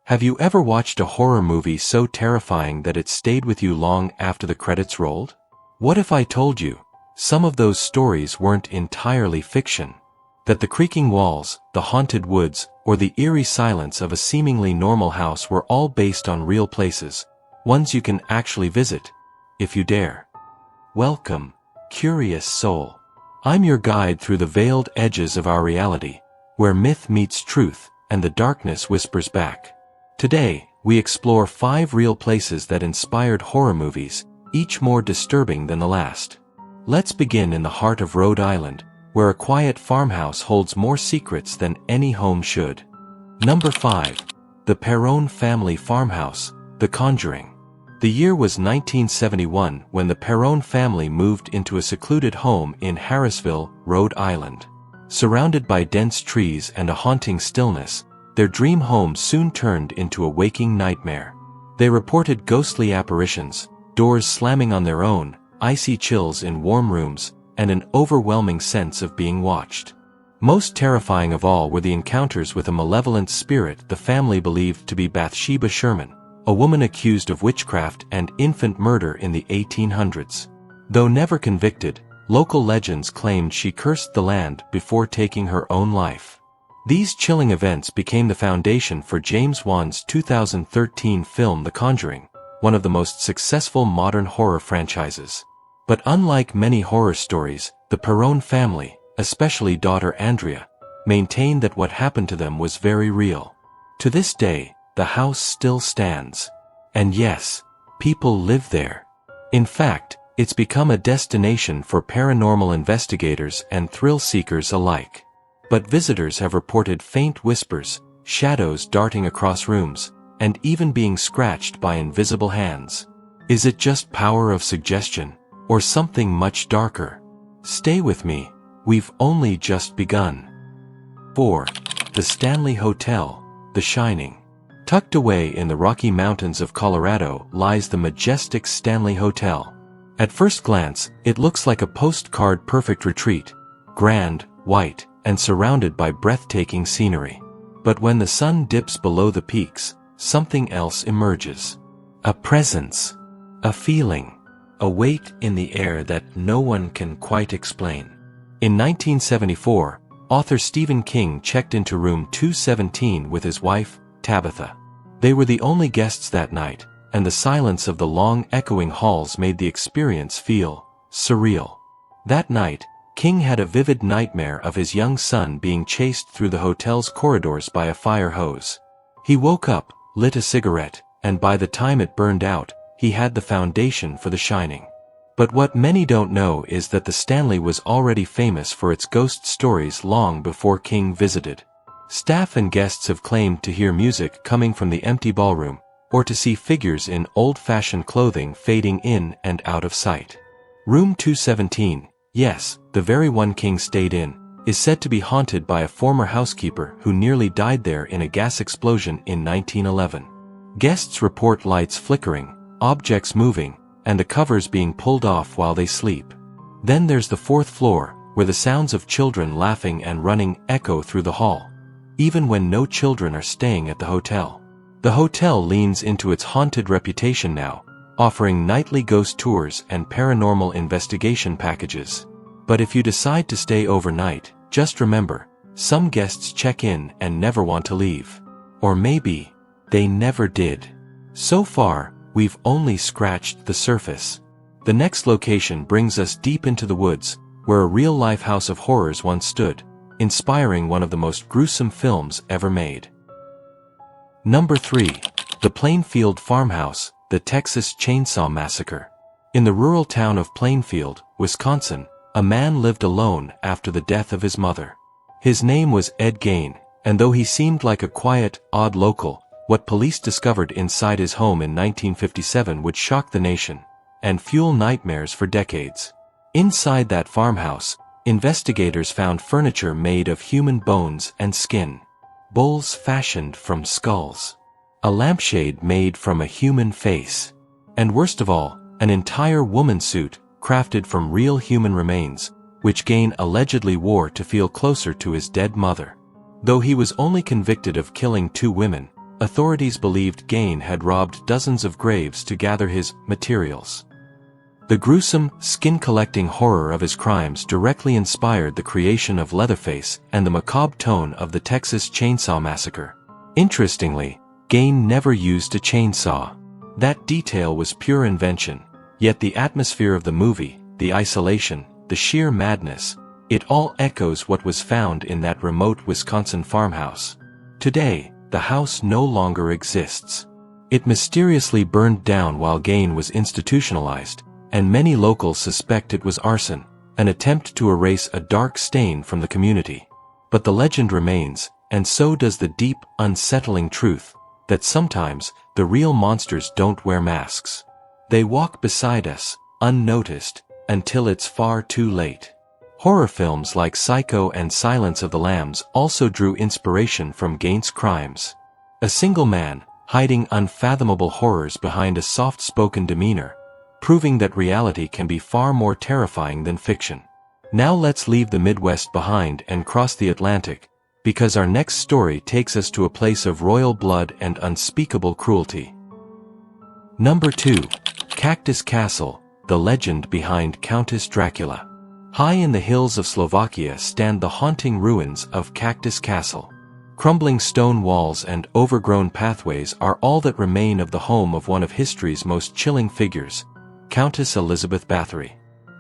Have you ever watched a horror movie so terrifying that it stayed with you long after the credits rolled? What if I told you, some of those stories weren't entirely fiction? That the creaking walls, the haunted woods, or the eerie silence of a seemingly normal house were all based on real places, ones you can actually visit, if you dare. Welcome, curious soul. I'm your guide through the veiled edges of our reality, where myth meets truth, and the darkness whispers back. Today, we explore 5 real places that inspired horror movies, each more disturbing than the last. Let's begin in the heart of Rhode Island, where a quiet farmhouse holds more secrets than any home should. Number 5. The Perron family farmhouse, The Conjuring. The year was 1971 when the Perron family moved into a secluded home in Harrisville, Rhode Island. Surrounded by dense trees and a haunting stillness, their dream home soon turned into a waking nightmare. They reported ghostly apparitions, doors slamming on their own, icy chills in warm rooms, and an overwhelming sense of being watched. Most terrifying of all were the encounters with a malevolent spirit the family believed to be Bathsheba Sherman, a woman accused of witchcraft and infant murder in the 1800s. Though never convicted, local legends claimed she cursed the land before taking her own life. These chilling events became the foundation for James Wan's 2013 film The Conjuring, one of the most successful modern horror franchises. But unlike many horror stories, the Perron family, especially daughter Andrea, maintained that what happened to them was very real. To this day, the house still stands. And yes, people live there. In fact, it's become a destination for paranormal investigators and thrill seekers alike. But visitors have reported faint whispers, shadows darting across rooms, and even being scratched by invisible hands. Is it just power of suggestion, or something much darker? Stay with me, we've only just begun. 4. The Stanley Hotel, The Shining. Tucked away in the Rocky Mountains of Colorado lies the majestic Stanley Hotel. At first glance, it looks like a postcard-perfect retreat, grand, white, and surrounded by breathtaking scenery. But when the sun dips below the peaks, something else emerges. A presence. A feeling. A weight in the air that no one can quite explain. In 1974, author Stephen King checked into room 217 with his wife, Tabitha. They were the only guests that night, and the silence of the long echoing halls made the experience feel surreal. That night, King had a vivid nightmare of his young son being chased through the hotel's corridors by a fire hose. He woke up, lit a cigarette, and by the time it burned out, he had the foundation for The Shining. But what many don't know is that the Stanley was already famous for its ghost stories long before King visited. Staff and guests have claimed to hear music coming from the empty ballroom, or to see figures in old-fashioned clothing fading in and out of sight. Room 217, yes, the very one King stayed in, is said to be haunted by a former housekeeper who nearly died there in a gas explosion in 1911. Guests report lights flickering, objects moving, and the covers being pulled off while they sleep. Then there's the 4th floor, where the sounds of children laughing and running echo through the hall, even when no children are staying at the hotel. The hotel leans into its haunted reputation now, offering nightly ghost tours and paranormal investigation packages. But if you decide to stay overnight, just remember, some guests check in and never want to leave. Or maybe, they never did. So far, we've only scratched the surface. The next location brings us deep into the woods, where a real-life house of horrors once stood, inspiring one of the most gruesome films ever made. Number 3. The Plainfield farmhouse, the Texas Chainsaw Massacre. In the rural town of Plainfield, Wisconsin, a man lived alone after the death of his mother. His name was Ed Gain, and though he seemed like a quiet, odd local, what police discovered inside his home in 1957 would shock the nation, and fuel nightmares for decades. Inside that farmhouse, investigators found furniture made of human bones and skin, bowls fashioned from skulls, a lampshade made from a human face, and worst of all, an entire woman suit crafted from real human remains, which Gain allegedly wore to feel closer to his dead mother. Though he was only convicted of killing 2 women, authorities believed Gain had robbed dozens of graves to gather his materials. The gruesome, skin-collecting horror of his crimes directly inspired the creation of Leatherface and the macabre tone of the Texas Chainsaw Massacre. Interestingly, Gain never used a chainsaw. That detail was pure invention, yet the atmosphere of the movie, the isolation, the sheer madness, it all echoes what was found in that remote Wisconsin farmhouse. Today, the house no longer exists. It mysteriously burned down while Gain was institutionalized, and many locals suspect it was arson, an attempt to erase a dark stain from the community. But the legend remains, and so does the deep, unsettling truth, that sometimes, the real monsters don't wear masks. They walk beside us, unnoticed, until it's far too late. Horror films like Psycho and Silence of the Lambs also drew inspiration from Gain's crimes. A single man, hiding unfathomable horrors behind a soft-spoken demeanor, proving that reality can be far more terrifying than fiction. Now let's leave the Midwest behind and cross the Atlantic, because our next story takes us to a place of royal blood and unspeakable cruelty. Number 2. Cachtice Castle, the legend behind Countess Dracula. High in the hills of Slovakia stand the haunting ruins of Cachtice Castle. Crumbling stone walls and overgrown pathways are all that remain of the home of one of history's most chilling figures, Countess Elizabeth Bathory.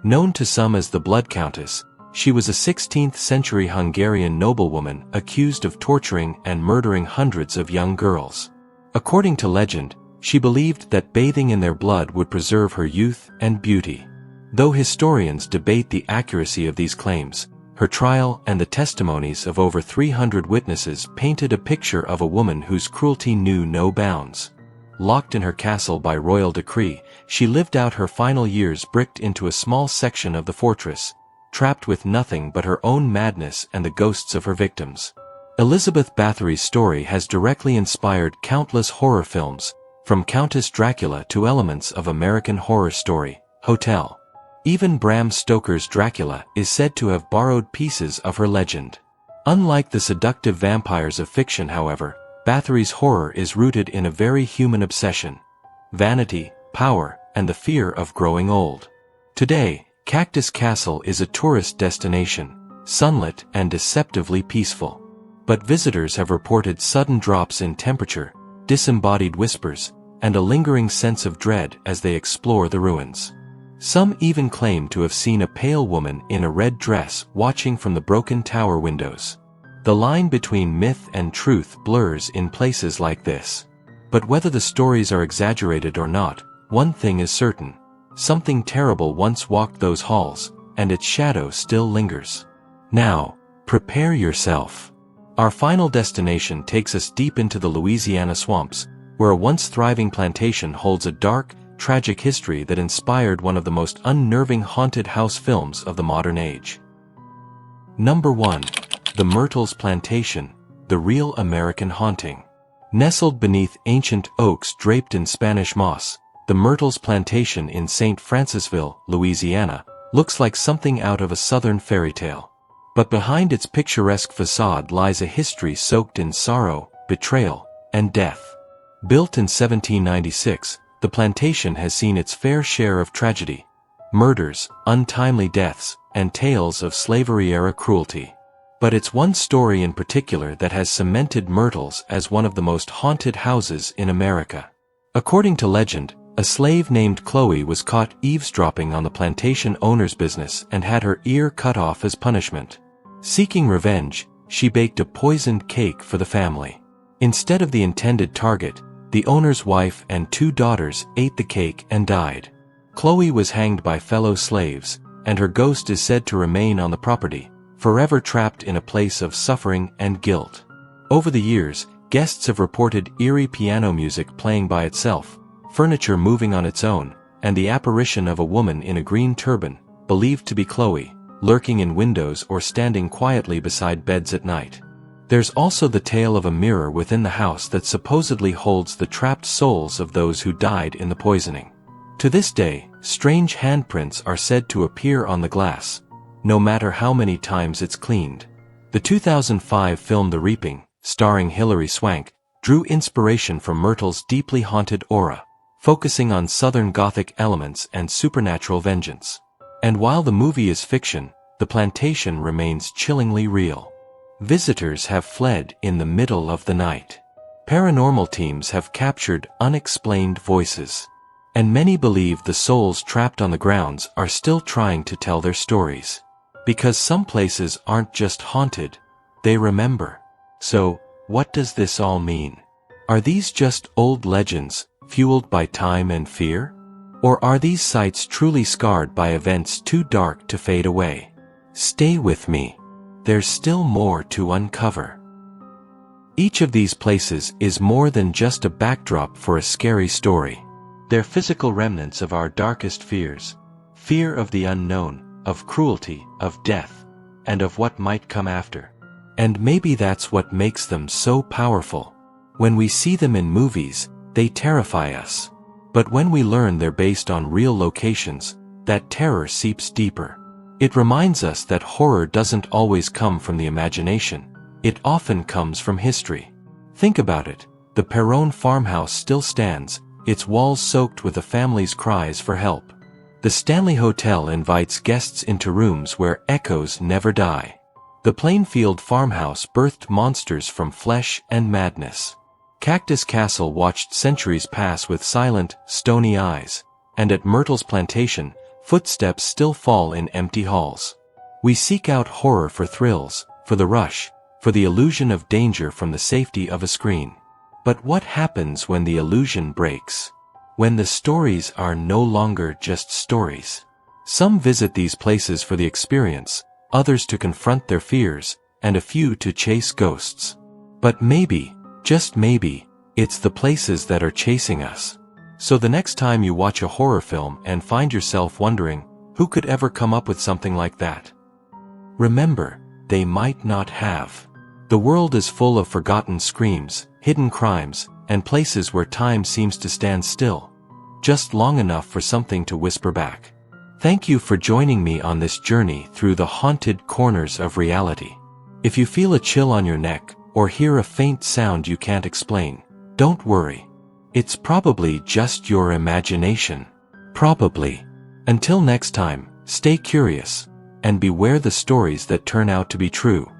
Known to some as the Blood Countess, she was a 16th-century Hungarian noblewoman accused of torturing and murdering hundreds of young girls. According to legend, she believed that bathing in their blood would preserve her youth and beauty. Though historians debate the accuracy of these claims, her trial and the testimonies of over 300 witnesses painted a picture of a woman whose cruelty knew no bounds. Locked in her castle by royal decree, she lived out her final years bricked into a small section of the fortress, trapped with nothing but her own madness and the ghosts of her victims. Elizabeth Bathory's story has directly inspired countless horror films, from Countess Dracula to elements of American Horror Story, Hotel. Even Bram Stoker's Dracula is said to have borrowed pieces of her legend. Unlike the seductive vampires of fiction, however, Bathory's horror is rooted in a very human obsession: vanity, power, and the fear of growing old. Today, Cachtice Castle is a tourist destination, sunlit and deceptively peaceful. But visitors have reported sudden drops in temperature, disembodied whispers, and a lingering sense of dread as they explore the ruins. Some even claim to have seen a pale woman in a red dress watching from the broken tower windows. The line between myth and truth blurs in places like this. But whether the stories are exaggerated or not, one thing is certain: something terrible once walked those halls, and its shadow still lingers. Now, prepare yourself. Our final destination takes us deep into the Louisiana swamps, where a once thriving plantation holds a dark, tragic history that inspired one of the most unnerving haunted house films of the modern age. Number 1. The Myrtles Plantation, the real American haunting. Nestled beneath ancient oaks draped in Spanish moss, the Myrtles Plantation in St. Francisville, Louisiana, looks like something out of a southern fairy tale. But behind its picturesque facade lies a history soaked in sorrow, betrayal, and death. Built in 1796, the plantation has seen its fair share of tragedy, murders, untimely deaths, and tales of slavery-era cruelty. But it's one story in particular that has cemented Myrtles as one of the most haunted houses in America. According to legend, a slave named Chloe was caught eavesdropping on the plantation owner's business and had her ear cut off as punishment. Seeking revenge, she baked a poisoned cake for the family. Instead of the intended target, the owner's wife and 2 daughters ate the cake and died. Chloe was hanged by fellow slaves, and her ghost is said to remain on the property, forever trapped in a place of suffering and guilt. Over the years, guests have reported eerie piano music playing by itself, furniture moving on its own, and the apparition of a woman in a green turban, believed to be Chloe, lurking in windows or standing quietly beside beds at night. There's also the tale of a mirror within the house that supposedly holds the trapped souls of those who died in the poisoning. To this day, strange handprints are said to appear on the glass, no matter how many times it's cleaned. The 2005 film The Reaping, starring Hilary Swank, drew inspiration from Myrtle's deeply haunted aura, focusing on Southern Gothic elements and supernatural vengeance. And while the movie is fiction, the plantation remains chillingly real. Visitors have fled in the middle of the night. Paranormal teams have captured unexplained voices. And many believe the souls trapped on the grounds are still trying to tell their stories. Because some places aren't just haunted, they remember. So, what does this all mean? Are these just old legends, fueled by time and fear? Or are these sites truly scarred by events too dark to fade away? Stay with me. There's still more to uncover. Each of these places is more than just a backdrop for a scary story. They're physical remnants of our darkest fears. Fear of the unknown, of cruelty, of death, and of what might come after. And maybe that's what makes them so powerful. When we see them in movies, they terrify us. But when we learn they're based on real locations, that terror seeps deeper. It reminds us that horror doesn't always come from the imagination. It often comes from history. Think about it. The Perron farmhouse still stands, its walls soaked with a family's cries for help. The Stanley Hotel invites guests into rooms where echoes never die. The Plainfield farmhouse birthed monsters from flesh and madness. Cachtice Castle watched centuries pass with silent, stony eyes. And at Myrtles Plantation, footsteps still fall in empty halls. We seek out horror for thrills, for the rush, for the illusion of danger from the safety of a screen. But what happens when the illusion breaks? When the stories are no longer just stories? Some visit these places for the experience, others to confront their fears, and a few to chase ghosts. But maybe, just maybe, it's the places that are chasing us. So the next time you watch a horror film and find yourself wondering, who could ever come up with something like that? Remember, they might not have. The world is full of forgotten screams, hidden crimes, and places where time seems to stand still, just long enough for something to whisper back. Thank you for joining me on this journey through the haunted corners of reality. If you feel a chill on your neck, or hear a faint sound you can't explain, don't worry. It's probably just your imagination. Probably. Until next time, stay curious, and beware the stories that turn out to be true.